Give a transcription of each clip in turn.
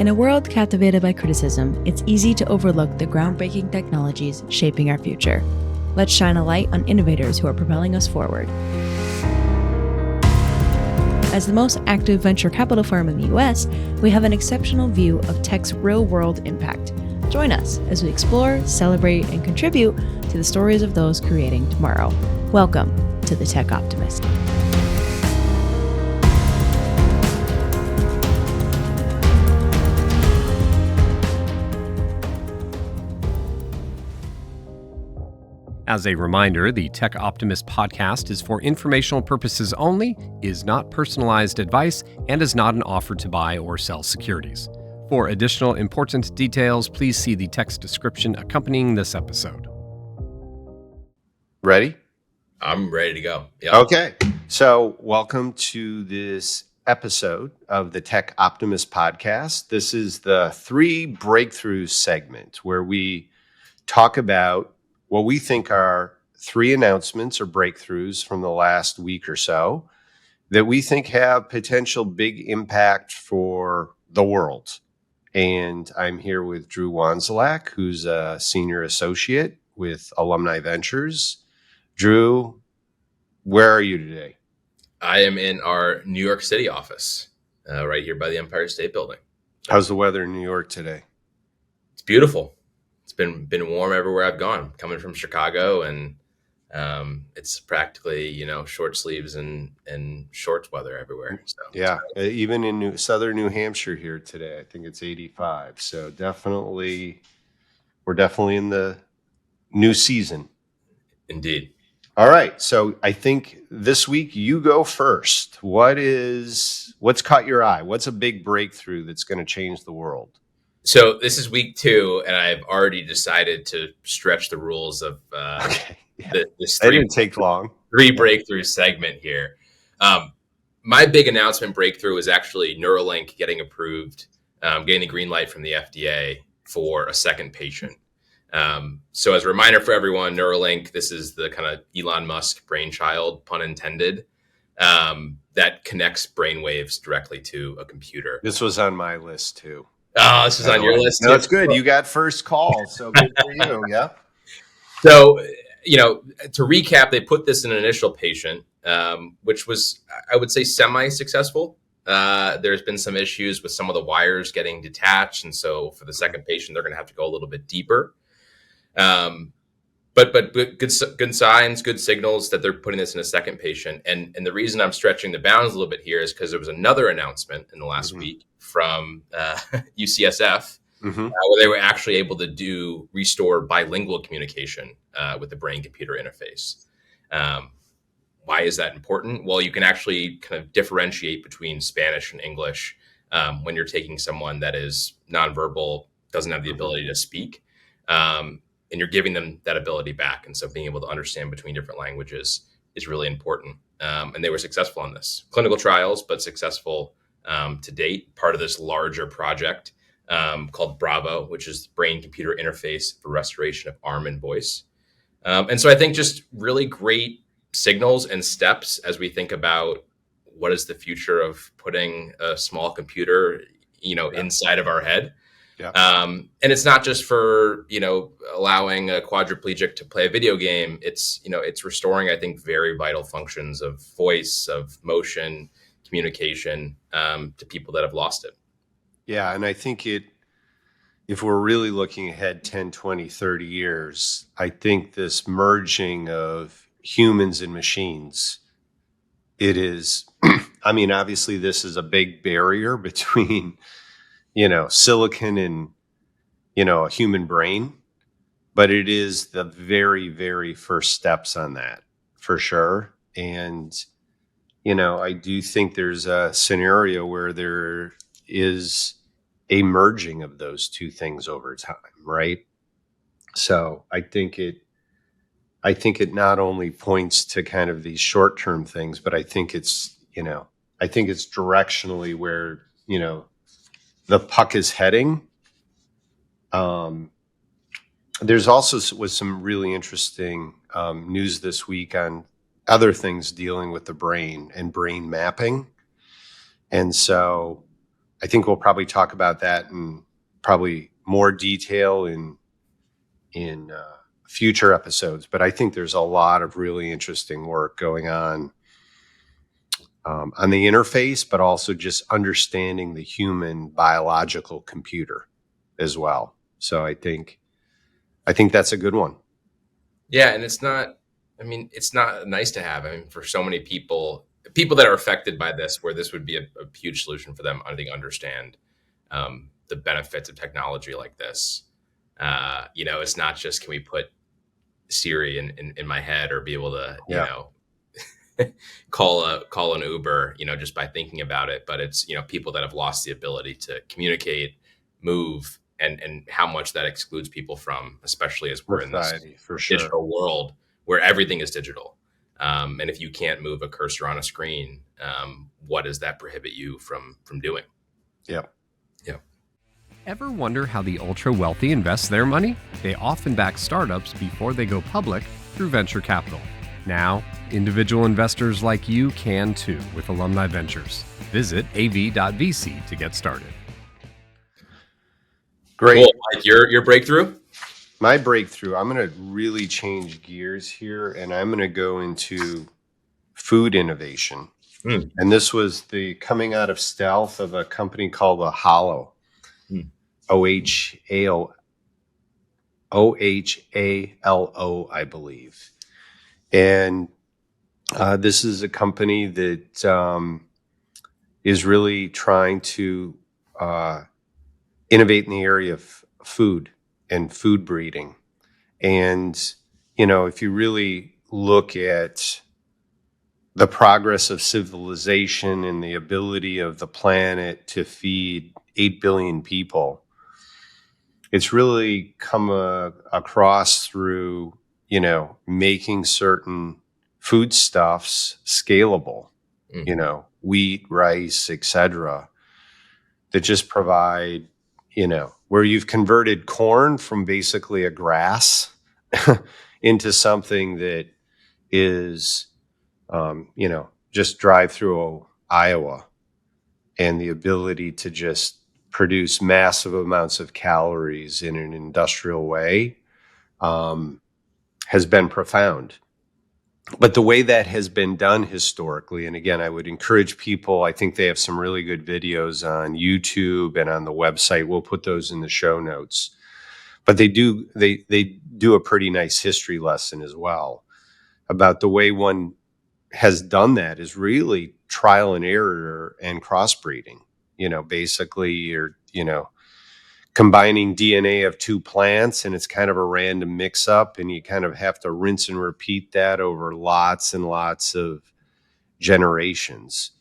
In a world captivated by criticism, it's easy to overlook the groundbreaking technologies shaping our future. Let's shine a light on innovators who are propelling us forward. As the most active venture capital firm in the US, we have an exceptional view of tech's real-world impact. Join us as we explore, celebrate, and contribute to the stories of those creating tomorrow. Welcome to the Tech Optimist. As a reminder, the Tech Optimist podcast is for informational purposes only, is not personalized advice, and is not an offer to buy or sell securities. For additional important details, please see the text description accompanying this episode. Ready? I'm ready to go. Yep. Okay. So welcome to this episode of the Tech Optimist podcast. This is the 3 breakthroughs segment where we talk about what we think are 3 announcements or breakthroughs from the last week or so that we think have potential big impact for the world. And I'm here with Drew Wandzilak, who's a senior associate with Alumni Ventures. Drew, where are you today? I am in our New York City office, right here by the Empire State Building. How's the weather in New York today? It's beautiful. It's been warm everywhere I've gone. Coming from Chicago, and it's practically short sleeves and shorts weather everywhere. So yeah, even in southern New Hampshire here today, I think it's 85. So we're definitely in the new season. Indeed. All right. So I think this week you go first. What's caught your eye? What's a big breakthrough that's going to change the world? So this is week 2, and I've already decided to stretch the rules of this didn't take long. 3 breakthrough segment here. My big announcement breakthrough is actually Neuralink getting approved, getting the green light from the FDA for a second patient. So as a reminder for everyone, Neuralink, this is the kind of Elon Musk brainchild, pun intended, that connects brainwaves directly to a computer. This was on my list too. Oh, this is on your list. No, it's good. You got first call, so good for you. Yeah. So, to recap, they put this in an initial patient, which was, I would say, semi-successful. There's been some issues with some of the wires getting detached, and so for the second patient, they're going to have to go a little bit deeper. But good signs, good signals that they're putting this in a second patient. And the reason I'm stretching the bounds a little bit here is because there was another announcement in the last week from UCSF, where they were actually able to restore bilingual communication with the brain-computer interface. Why is that important? Well, you can actually kind of differentiate between Spanish and English when you're taking someone that is nonverbal, doesn't have the ability to speak. And you're giving them that ability back. And so being able to understand between different languages is really important. And they were successful in this. Clinical trials, but successful to date. Part of this larger project called BRAVO, which is Brain-Computer Interface for Restoration of Arm and Voice. And so I think just really great signals and steps as we think about what is the future of putting a small computer, inside of our head. Yeah. And it's not just for, allowing a quadriplegic to play a video game. It's restoring, I think, very vital functions of voice, of motion, communication to people that have lost it. Yeah. And I think if we're really looking ahead 10, 20, 30 years, I think this merging of humans and machines, it is, obviously this is a big barrier between silicon and, a human brain, but it is the very, very first steps on that for sure. And, I do think there's a scenario where there is a merging of those two things over time, right? So I think it not only points to kind of these short-term things, but I think it's directionally where, the puck is heading. There's also was some really interesting news this week on other things dealing with the brain and brain mapping. And so I think we'll probably talk about that in probably more detail in future episodes. But I think there's a lot of really interesting work going on the interface, but also just understanding the human biological computer as well. So I think that's a good one. Yeah, and it's not nice to have. I mean, for so many people that are affected by this, where this would be a huge solution for them, I think understand the benefits of technology like this. It's not just, can we put Siri in my head, or be able to, call an Uber, just by thinking about it. But it's, people that have lost the ability to communicate, move, and how much that excludes people from, especially as we're Society, in this for sure. digital world where everything is digital. And if you can't move a cursor on a screen, what does that prohibit you from doing? Yeah. Yeah. Ever wonder how the ultra-wealthy invest their money? They often back startups before they go public through venture capital. Now, individual investors like you can too with Alumni Ventures. Visit av.vc to get started. Great. Cool. Mike, your breakthrough? My breakthrough, I'm going to really change gears here, and I'm going to go into food innovation. And this was the coming out of stealth of a company called Ohalo. OHALO, I believe. And this is a company that is really trying to innovate in the area of food and food breeding. And, if you really look at the progress of civilization and the ability of the planet to feed 8 billion people, it's really come across through, making certain foodstuffs scalable, wheat, rice, etc., that just provide, where you've converted corn from basically a grass into something that is, just drive through Iowa, and the ability to just produce massive amounts of calories in an industrial way has been profound. But the way that has been done historically, and again, I would encourage people, I think they have some really good videos on YouTube and on the website. We'll put those in the show notes. But they do a pretty nice history lesson as well about the way one has done that is really trial and error and crossbreeding. Basically you're, combining DNA of two plants, and it's kind of a random mix up, and you kind of have to rinse and repeat that over lots and lots of generations.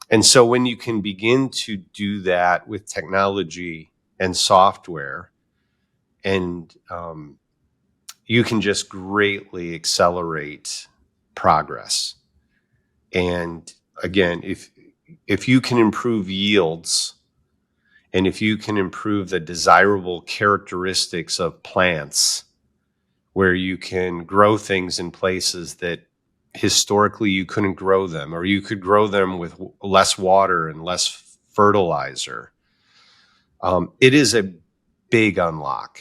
And so when you can begin to do that with technology and software, and you can just greatly accelerate progress. And again, if you can improve yields, and if you can improve the desirable characteristics of plants, where you can grow things in places that historically you couldn't grow them, or you could grow them with less water and less fertilizer, it is a big unlock.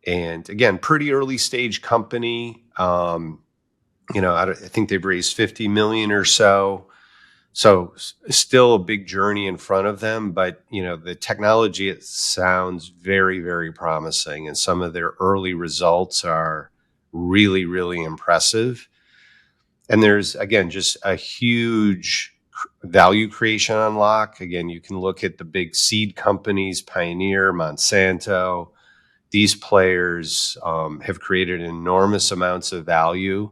And again, pretty early stage company. I think they've raised 50 million or so. So still a big journey in front of them, but the technology, it sounds very, very promising, and some of their early results are really, really impressive. And there's, again, just a huge value creation unlock. Again, you can look at the big seed companies, Pioneer, Monsanto. These players have created enormous amounts of value.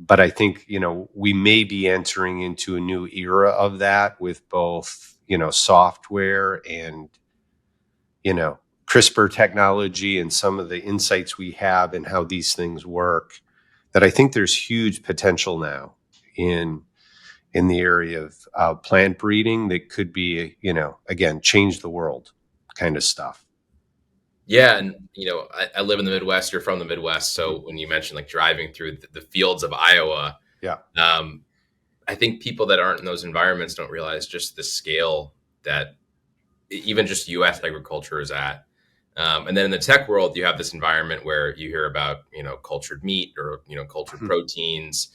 But I think, we may be entering into a new era of that with both, software and, CRISPR technology, and some of the insights we have in how these things work, that I think there's huge potential now in the area of plant breeding that could be, again, change the world kind of stuff. Yeah. And, I live in the Midwest. You're from the Midwest. So when you mentioned like driving through the fields of Iowa, yeah, I think people that aren't in those environments don't realize just the scale that even just U.S. agriculture is at. And then in the tech world, you have this environment where you hear about, cultured meat or, cultured proteins,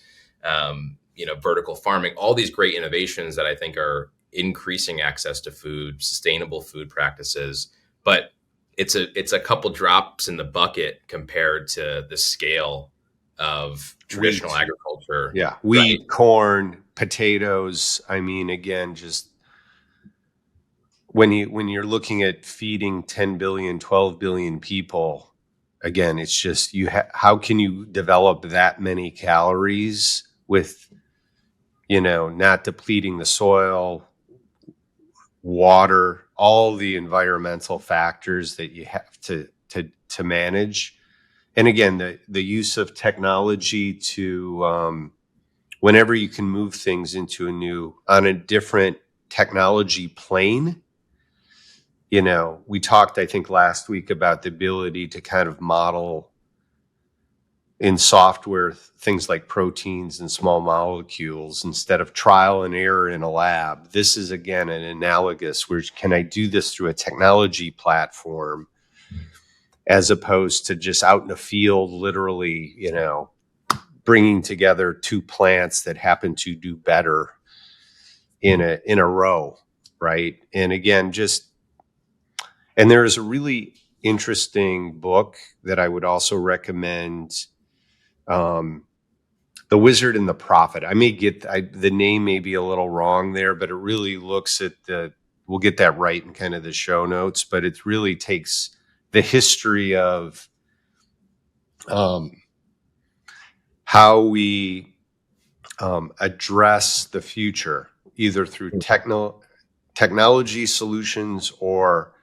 vertical farming, all these great innovations that I think are increasing access to food, sustainable food practices. But it's a couple drops in the bucket compared to the scale of traditional Wheat. agriculture. Yeah. Wheat, Right. corn, potatoes. I mean, again, just when you're looking at feeding 10 billion, 12 billion people, again, it's just how can you develop that many calories with, not depleting the soil, water, all the environmental factors that you have to manage. And again, the use of technology to whenever you can move things on a different technology plane. We talked, I think, last week about the ability to kind of model in software things like proteins and small molecules instead of trial and error in a lab. This is, again, an analogous where can I do this through a technology platform as opposed to just out in the field, literally, bringing together two plants that happen to do better in a row, right? And again, and there is a really interesting book that I would also recommend, The Wizard and the Prophet. I may get the name may be a little wrong there, but it really looks at we'll get that right in kind of the show notes, but it really takes the history of how we address the future, either through technology solutions or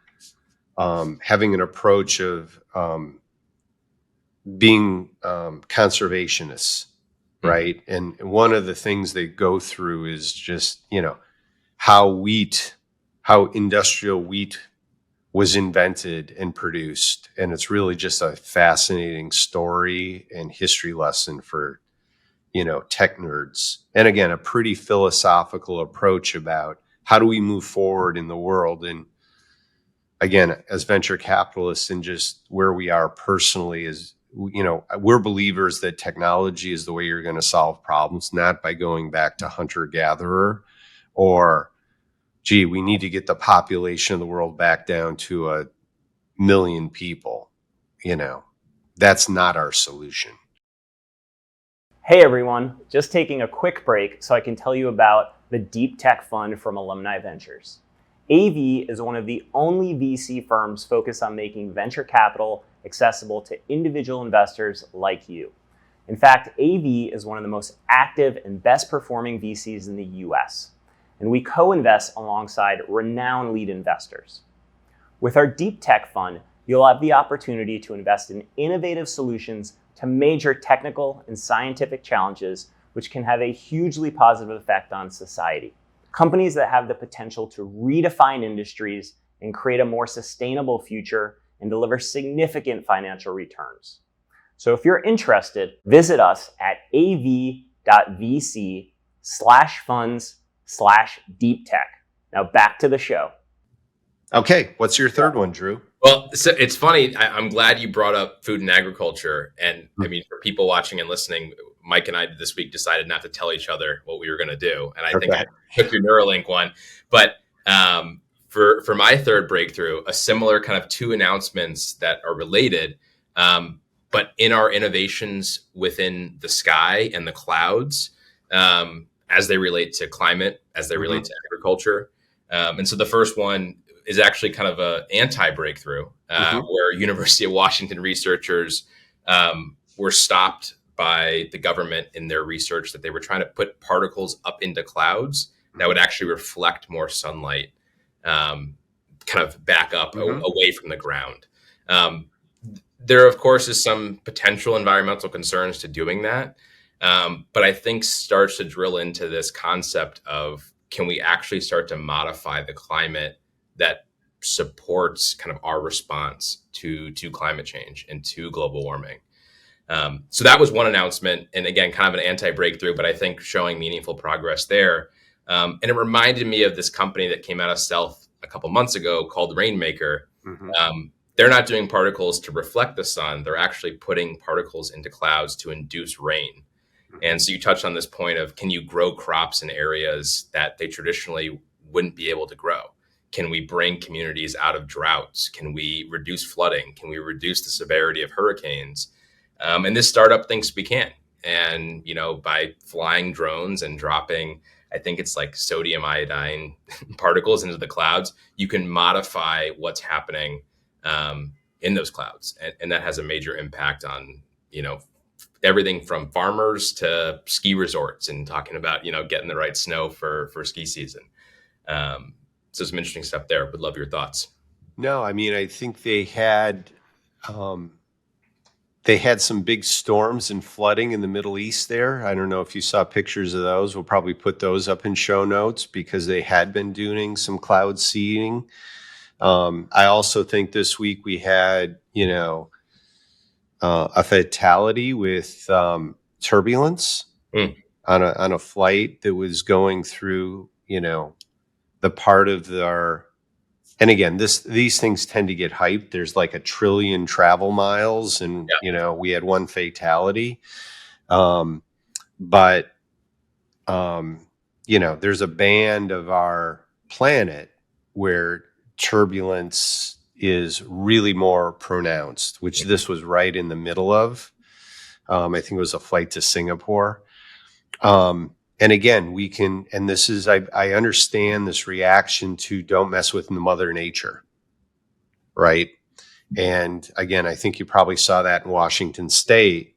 having an approach of being conservationists, right? And one of the things they go through is just, how industrial wheat was invented and produced. And it's really just a fascinating story and history lesson for, tech nerds. And again, a pretty philosophical approach about how do we move forward in the world. And again, as venture capitalists and just where we are personally is, we're believers that technology is the way you're going to solve problems, not by going back to hunter-gatherer or, gee, we need to get the population of the world back down to 1 million people. That's not our solution. Hey everyone, just taking a quick break so I can tell you about the Deep Tech Fund from Alumni Ventures. AV is one of the only VC firms focused on making venture capital accessible to individual investors like you. In fact, AV is one of the most active and best performing VCs in the US, and we co-invest alongside renowned lead investors. With our Deep Tech Fund, you'll have the opportunity to invest in innovative solutions to major technical and scientific challenges, which can have a hugely positive effect on society. Companies that have the potential to redefine industries and create a more sustainable future and deliver significant financial returns. So if you're interested, visit us at av.vc/funds/deeptech. Now back to the show. Okay, what's your third one, Drew? Well, so it's funny. I'm glad you brought up food and agriculture. And I mean, for people watching and listening, Mike and I this week decided not to tell each other what we were going to do. And I think I took your Neuralink one. But for my third breakthrough, a similar kind of two announcements that are related, but in our innovations within the sky and the clouds, as they relate to climate, as they relate to agriculture. And so the first one is actually kind of an anti-breakthrough, where University of Washington researchers were stopped by the government in their research that they were trying to put particles up into clouds that would actually reflect more sunlight, kind of back up away from the ground. There, of course, is some potential environmental concerns to doing that, but I think starts to drill into this concept of, can we actually start to modify the climate that supports kind of our response to climate change and to global warming? So that was one announcement, and again, kind of an anti-breakthrough, but I think showing meaningful progress there. And it reminded me of this company that came out of stealth a couple months ago called Rainmaker. They're not doing particles to reflect the sun. They're actually putting particles into clouds to induce rain. And so you touched on this point of, can you grow crops in areas that they traditionally wouldn't be able to grow? Can we bring communities out of droughts? Can we reduce flooding? Can we reduce the severity of hurricanes? And this startup thinks we can. And, by flying drones and dropping, I think it's like sodium iodine particles into the clouds, you can modify what's happening in those clouds. And that has a major impact on, everything from farmers to ski resorts, and talking about, getting the right snow for ski season. So some interesting stuff there. Would love your thoughts. No, I mean, I think they had some big storms and flooding in the Middle East there. I don't know if you saw pictures of those. We'll probably put those up in show notes, because they had been doing some cloud seeding. I also think this week we had, a fatality with turbulence on a flight that was going through, the part of our. And again, these things tend to get hyped. There's like 1 trillion travel miles, and we had one fatality. But there's a band of our planet where turbulence is really more pronounced, which this was right in the middle of. I think it was a flight to Singapore. And again, we can, and this is, I understand this reaction to don't mess with Mother Nature, right? And again, I think you probably saw that in Washington State.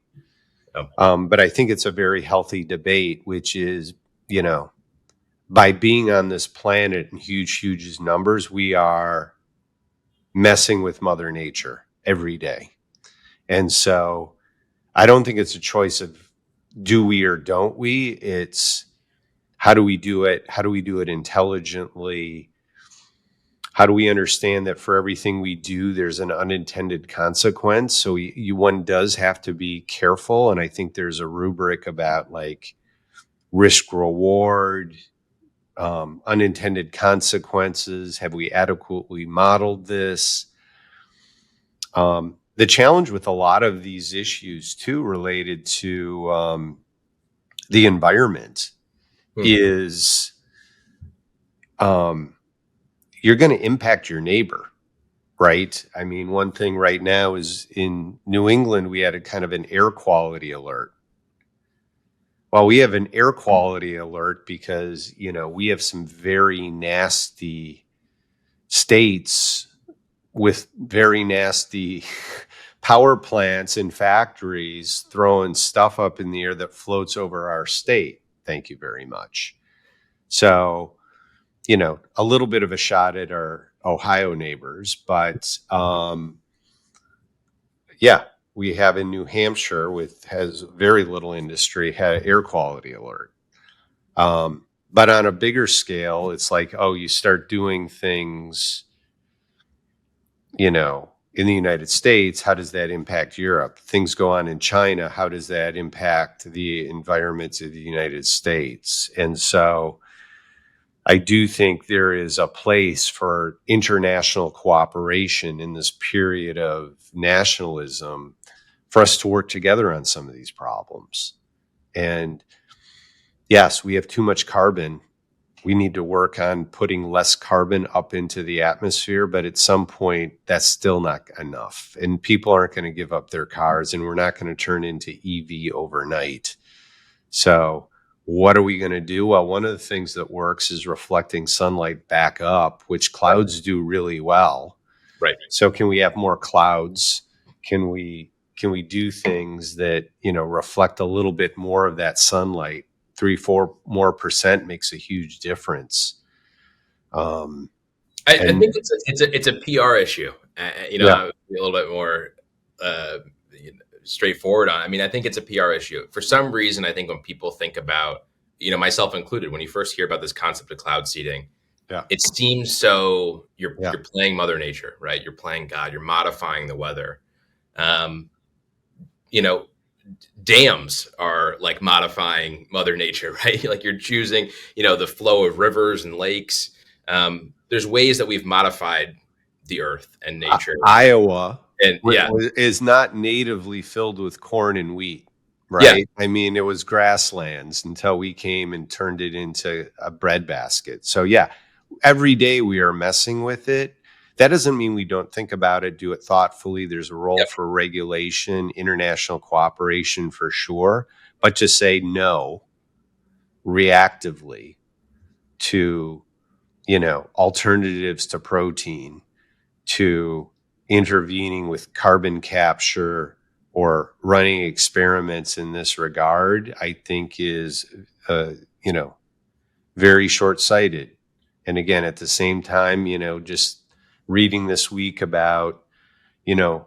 But I think it's a very healthy debate, which is, by being on this planet in huge numbers, we are messing with Mother Nature every day. And so I don't think it's a choice of do we or don't we. It's how do we do it? How do we do it intelligently? How do we understand that for everything we do, there's an unintended consequence? So one does have to be careful. And I think there's a rubric about like risk reward, unintended consequences. Have we adequately modeled this? The challenge with a lot of these issues too, related to the environment, is you're going to impact your neighbor, right? I mean, one thing right now is in New England, we had a kind of an air quality alert. Well, we have an air quality alert because, we have some very nasty states with very nasty power plants and factories throwing stuff up in the air that floats over our state. Thank you very much. So, a little bit of a shot at our Ohio neighbors, but we have in New Hampshire, has very little industry, had an air quality alert. But on a bigger scale, it's like, you start doing things, in the United States, how does that impact Europe? Things go on in China, how does that impact the environments of the United States? And so I do think there is a place for international cooperation in this period of nationalism for us to work together on some of these problems. And yes, we have too much carbon. We need to work on putting less carbon up into the atmosphere, but at some point that's still not enough. And people aren't going to give up their cars, and we're not going to turn into EV overnight. So what are we going to do? Well, one of the things that works is reflecting sunlight back up, which clouds do really well. Right. So can we have more clouds? Can we do things that, reflect a little bit more of that sunlight? 3-4% more makes a huge difference. I think it's a PR issue. A little bit more straightforward on. I mean, I think it's a PR issue. For some reason, I think when people think about, myself included, when you first hear about this concept of cloud seeding, it seems so you're playing Mother Nature, right? You're playing God. You're modifying the weather. dams are like modifying Mother Nature, right? Like you're choosing, the flow of rivers and lakes. There's ways that we've modified the earth and nature. Iowa And is not natively filled with corn and wheat, right? Yeah. I mean, it was grasslands until we came and turned it into a breadbasket. So yeah, every day we are messing with it. That doesn't mean we don't think about it, do it thoughtfully. There's a role for regulation, international cooperation for sure, but to say no reactively to, alternatives to protein, to intervening with carbon capture or running experiments in this regard, I think is, very short-sighted. And again, at the same time, just reading this week about, the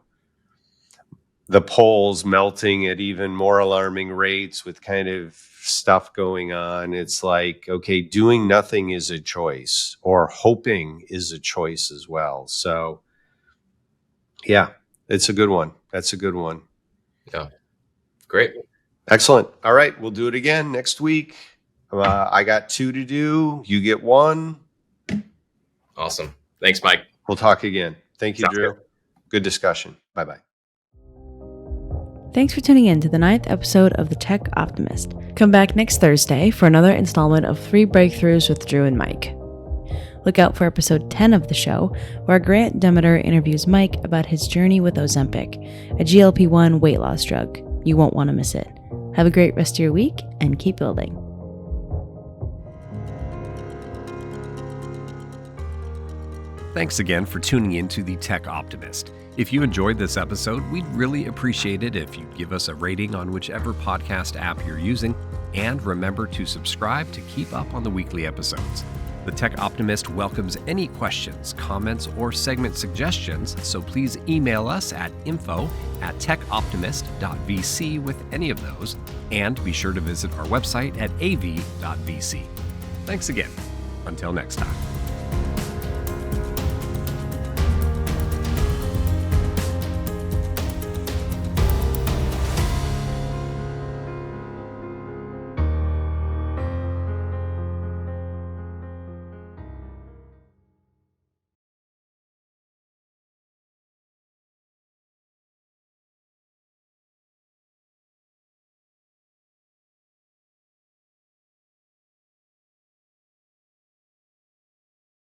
poles melting at even more alarming rates with kind of stuff going on. It's like, okay, doing nothing is a choice, or hoping is a choice as well. So yeah, it's a good one. That's a good one. Yeah. Great. Excellent. All right. We'll do it again next week. I got 2 to do. You get 1. Awesome. Thanks, Mike. We'll talk again. Thank you, Sounds Drew. Good discussion. Bye-bye. Thanks for tuning in to the 9th episode of the Tech Optimist. Come back next Thursday for another installment of 3 Breakthroughs with Drew and Mike. Look out for episode 10 of the show, where Grant Demeter interviews Mike about his journey with Ozempic, a GLP-1 weight loss drug. You won't want to miss it. Have a great rest of your week and keep building. Thanks again for tuning in to the Tech Optimist. If you enjoyed this episode, we'd really appreciate it if you'd give us a rating on whichever podcast app you're using, and remember to subscribe to keep up on the weekly episodes. The Tech Optimist welcomes any questions, comments, or segment suggestions, so please email us at info@techoptimist.vc with any of those, and be sure to visit our website at av.vc. Thanks again. Until next time.